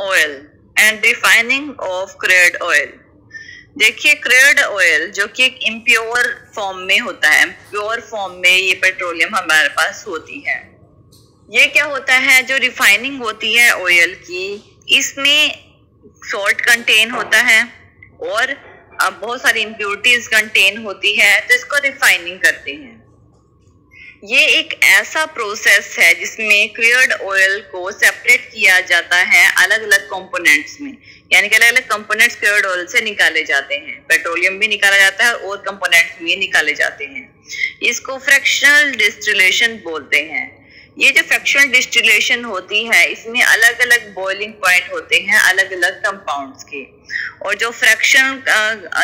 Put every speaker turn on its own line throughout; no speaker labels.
Oil and refining of crude oil. देखिए crude oil जो कि एक इम्प्योर फॉर्म में होता है, प्योर फॉर्म में ये पेट्रोलियम हमारे पास होती है। ये क्या होता है, जो रिफाइनिंग होती है ऑयल की, इसमें सॉल्ट कंटेन होता है और बहुत सारी इम्प्योरिटीज कंटेन होती है, तो इसको रिफाइनिंग करते हैं। ये एक ऐसा प्रोसेस है जिसमें क्रूड ऑयल को सेपरेट किया जाता है अलग अलग कंपोनेंट्स में, यानी कि अलग अलग कंपोनेंट्स क्रूड ऑयल से निकाले जाते हैं। पेट्रोलियम भी निकाला जाता है और कंपोनेंट्स भी निकाले जाते हैं। इसको फ्रैक्शनल डिस्टिलेशन बोलते हैं। ये जो फ्रैक्शनल डिस्टिलेशन होती है, इसमें अलग अलग बॉइलिंग पॉइंट होते हैं अलग अलग कंपाउंड्स के, और जो फ्रैक्शन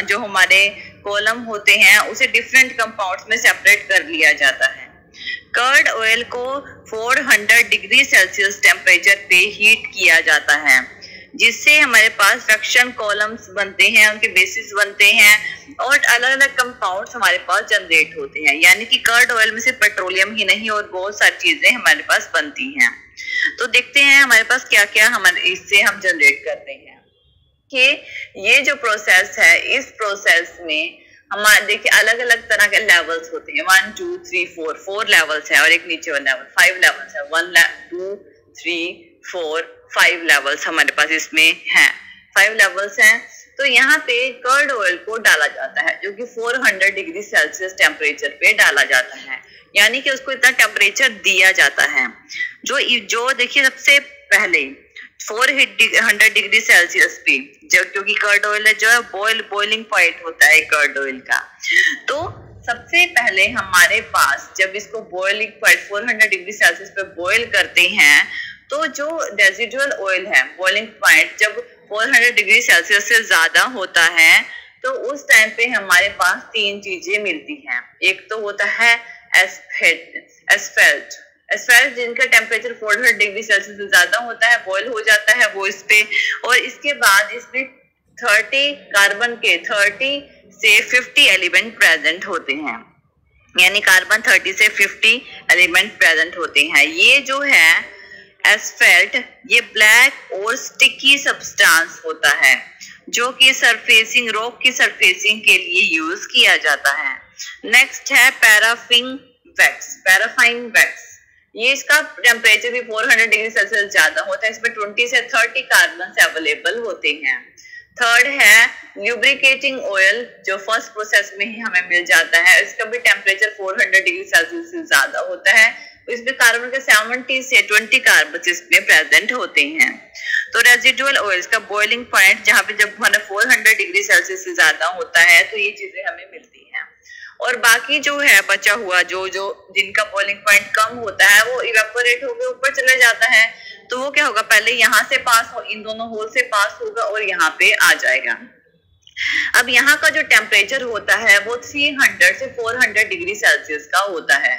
जो हमारे कॉलम होते हैं उसे डिफरेंट कंपाउंड्स में सेपरेट कर लिया जाता है। कर्ड ऑयल को 400 डिग्री सेल्सियस टेम्परेचर पे हीट किया जाता है, जिससे हमारे पास फ्रैक्शन कॉलम्स बनते हैं, उनके बेसिस बनते हैं और अलग अलग कंपाउंड्स हमारे पास जनरेट होते हैं। यानी कि कर्ड ऑयल में सिर्फ पेट्रोलियम ही नहीं और बहुत सारी चीजें हमारे पास बनती हैं। तो देखते हैं हमारे पास क्या क्या हमारे इससे हम जनरेट करते हैं। कि ये जो प्रोसेस है, इस प्रोसेस में हमारे देखिए अलग अलग तरह के लेवल्स होते हैं। 1 2 3 4 लेवल्स है और एक नीचे वाला लेवल 5 लेवल्स है। 1 2 3 4 5 लेवल्स हमारे पास इसमें हैं। 5 लेवल्स हैं। तो यहाँ पे कर्ड ऑयल को डाला जाता है जो कि 400 डिग्री सेल्सियस टेम्परेचर पे डाला जाता है, यानी कि उसको इतना टेम्परेचर दिया जाता है। जो देखिए सबसे पहले 400 डिग्री सेल्सियस पे, जो क्योंकि कर्ड ऑयल है जो है बॉइलिंग पॉइंट होता है कर्ड ऑयल का, तो सबसे पहले हमारे पास जब इसको बॉइलिंग पॉइंट 400 डिग्री सेल्सियस पे बॉइल करते हैं, तो जो रेजिडुअल ऑयल है बॉइलिंग पॉइंट जब 400 डिग्री सेल्सियस से ज्यादा होता है, तो उस टाइम पे हमारे पास 3 चीजें मिलती हैं। एक तो होता है एस्फेल्ट जिनका टेम्परेचर 400 डिग्री सेल्सियस से ज्यादा होता है, बॉयल हो जाता है वो इस पे, और इसके बाद इसमें 30 कार्बन के 30 से 50 एलिमेंट प्रेजेंट होते हैं, यानी कार्बन 30 से 50 एलिमेंट प्रेजेंट होते हैं। ये जो है एस्फेल्ट, ये ब्लैक और स्टिकी सब्सटेंस होता है जो कि सरफेसिंग रॉक की सरफेसिंग के लिए यूज किया जाता है। नेक्स्ट है पैराफिन वैक्स। ये इसका टेम्परेचर भी 400 डिग्री सेल्सियस ज्यादा होता है, इसमें 20 से 30 कार्बन अवेलेबल होते हैं। थर्ड है ल्यूब्रिकेटिंग ऑयल, जो फर्स्ट प्रोसेस में ही हमें मिल जाता है, इसका भी टेम्परेचर 400 डिग्री सेल्सियस से ज्यादा होता है, इसमें कार्बन के 70 से 20 कार्बन इसमें प्रेजेंट होते हैं। तो रेजिडुअल ऑयल्स का बॉइलिंग पॉइंट जहाँ पे जब 400 डिग्री सेल्सियस से ज्यादा होता है, तो ये चीजें हमें मिलती हैं। और बाकी जो है बचा हुआ जो जिनका बॉइलिंग पॉइंट कम होता है, वो इवेपोरेट होकर ऊपर चले जाता है। तो वो क्या होगा, पहले यहाँ से पास हो, इन दोनों होल से पास होगा और यहाँ पे आ जाएगा। अब यहाँ का जो टेम्परेचर होता है वो 300 से 400 डिग्री सेल्सियस का होता है।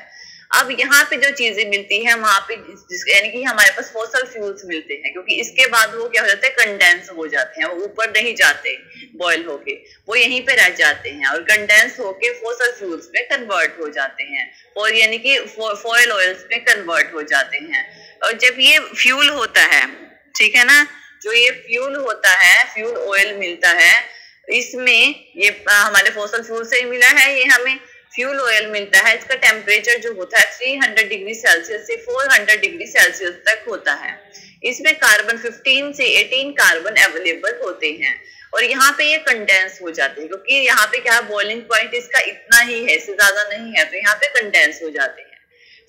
अब यहाँ पे जो चीजें मिलती है वहां पे यानी कि हमारे पास फॉसल फ्यूल्स मिलते हैं, क्योंकि इसके बाद वो क्या हो जाते हैं, कंडेंस हो जाते हैं, वो ऊपर नहीं जाते बॉयल होके, वो यहीं पे रह जाते हैं और कंडेंस होके फॉसल फ्यूल्स में कन्वर्ट हो जाते हैं, और यानी कि फॉयल ऑयल्स में कन्वर्ट हो जाते हैं। और जब ये फ्यूल होता है, ठीक है ना, जो ये फ्यूल होता है, फ्यूल ऑयल मिलता है, इसमें ये हमारे फॉसल फ्यूल से ही मिला है, ये हमें फ्यूल ऑयल मिलता है। इसका टेम्परेचर जो होता है 300 डिग्री सेल्सियस से 400 डिग्री सेल्सियस तक होता है। इसमें कार्बन 15 से 18 कार्बन अवेलेबल होते हैं, और यहाँ पे ये कंडेंस हो जाते हैं, क्योंकि यहाँ पे क्या बॉइलिंग पॉइंट इसका इतना ही है, इससे ज्यादा नहीं है, तो यहाँ पे कंडेंस हो जाते हैं।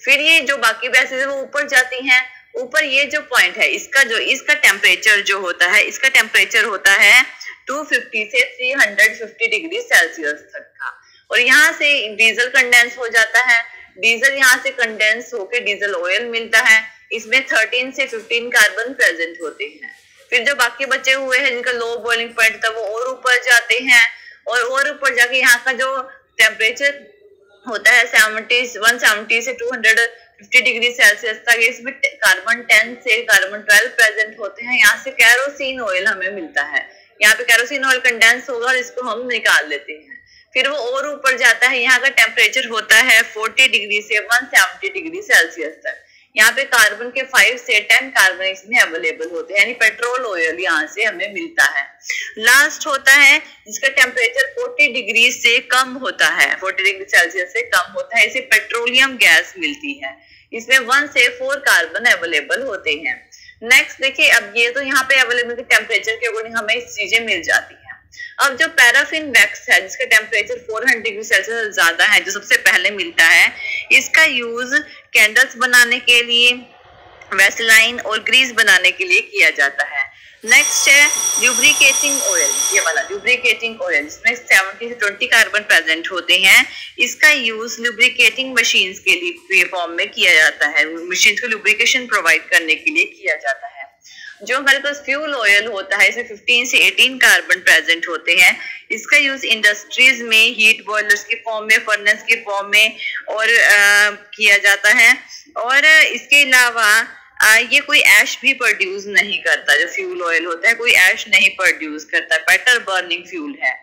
फिर ये जो बाकी गैसेज है वो ऊपर जाती हैं। ऊपर ये जो पॉइंट है इसका टेम्परेचर जो होता है, इसका टेम्परेचर होता है 250 से 350 डिग्री सेल्सियस तक का, और यहाँ से डीजल कंडेंस हो जाता है। डीजल यहाँ से कंडेंस होकर डीजल ऑयल मिलता है, इसमें 13 से 15 कार्बन प्रेजेंट होते हैं। फिर जो बाकी बचे हुए हैं जिनका लो बॉइलिंग पॉइंट था, वो और ऊपर जाते हैं, और ऊपर जाके यहाँ का जो टेम्परेचर होता है 170 से 250 डिग्री सेल्सियस तक, इसमें कार्बन 10 से कार्बन 12 प्रेजेंट होते हैं। यहाँ से कैरोसिन ऑयल हमें मिलता है, यहाँ पे कैरोसिन ऑयल कंडेंस होगा और इसको हम निकाल लेते हैं। फिर वो और ऊपर जाता है, यहाँ का टेम्परेचर होता है 40 डिग्री से 170 डिग्री सेल्सियस तक। यहाँ पे कार्बन के 5 से 10 कार्बन इसमें अवेलेबल होते हैं, यानी पेट्रोल ऑयल यहाँ से हमें मिलता है। लास्ट होता है जिसका टेम्परेचर 40 डिग्री से कम होता है, 40 डिग्री सेल्सियस से कम होता है, इसे पेट्रोलियम गैस मिलती है। इसमें 1 से 4 कार्बन अवेलेबल होते हैं। नेक्स्ट देखिए, अब ये तो यहाँ पे अवेलेबल टेम्परेचर के अकॉर्डिंग हमें चीजें मिल जाती है। अब जो पैराफिन वैक्स है जिसका टेम्परेचर 400 डिग्री सेल्सियस से ज्यादा है, जो सबसे पहले मिलता है, इसका यूज कैंडल्स बनाने के लिए, वैसलाइन और ग्रीस बनाने के लिए किया जाता है। नेक्स्ट है ल्यूब्रिकेटिंग ऑयल, ये वाला ल्यूब्रिकेटिंग ऑयल जिसमें 70 से 20 कार्बन प्रेजेंट होते हैं। इसका यूज ल्यूब्रिकेटिंग मशीन्स के लिए फॉर्म में किया जाता है, मशीन्स को ल्यूब्रिकेशन प्रोवाइड करने के लिए किया जाता है। जो हमारे पास फ्यूल ऑयल होता है, इसमें 15 से 18 कार्बन प्रेजेंट होते हैं। इसका यूज इंडस्ट्रीज में हीट बॉयलर्स के फॉर्म में, फर्नेस के फॉर्म में और किया जाता है। और इसके अलावा ये कोई ऐश भी प्रोड्यूस नहीं करता, जो फ्यूल ऑयल होता है कोई ऐश नहीं प्रोड्यूस करता, बेटर बर्निंग फ्यूल है।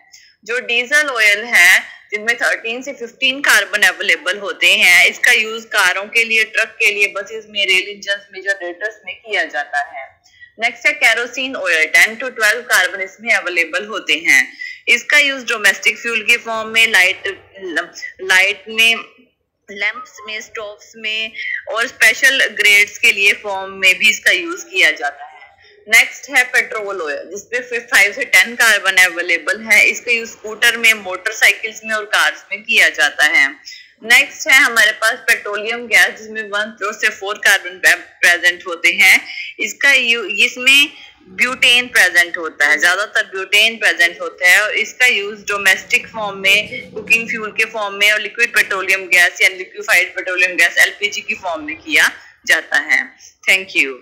जो डीजल ऑयल है जिनमें 13 से 15 कार्बन अवेलेबल होते हैं, इसका यूज कारों के लिए, ट्रक के लिए, बसेस में, रेल इंजन में, जनरेटर्स में किया जाता है। नेक्स्ट है केरोसिन ऑयल, 10 to 12 कार्बन इसमें अवेलेबल होते हैं। इसका यूज डोमेस्टिक फ्यूल के फॉर्म में, लाइट में, लैंप्स में, स्टोव्स में और स्पेशल ग्रेड्स के लिए फॉर्म में भी इसका यूज किया जाता है। नेक्स्ट है पेट्रोल ऑयल जिसपे 5 से 10 कार्बन अवेलेबल है। इसका यूज स्कूटर में, मोटरसाइकिल्स में और कार्स में किया जाता है। नेक्स्ट है हमारे पास पेट्रोलियम गैस जिसमें 1 से 4 कार्बन प्रेजेंट होते हैं। इसमें ब्यूटेन प्रेजेंट होता है, ज्यादातर ब्यूटेन प्रेजेंट होता है और इसका यूज डोमेस्टिक फॉर्म में, कुकिंग फ्यूल के फॉर्म में और लिक्विड पेट्रोलियम गैस या लिक्विफाइड पेट्रोलियम गैस LPG की फॉर्म में किया जाता है। Thank you.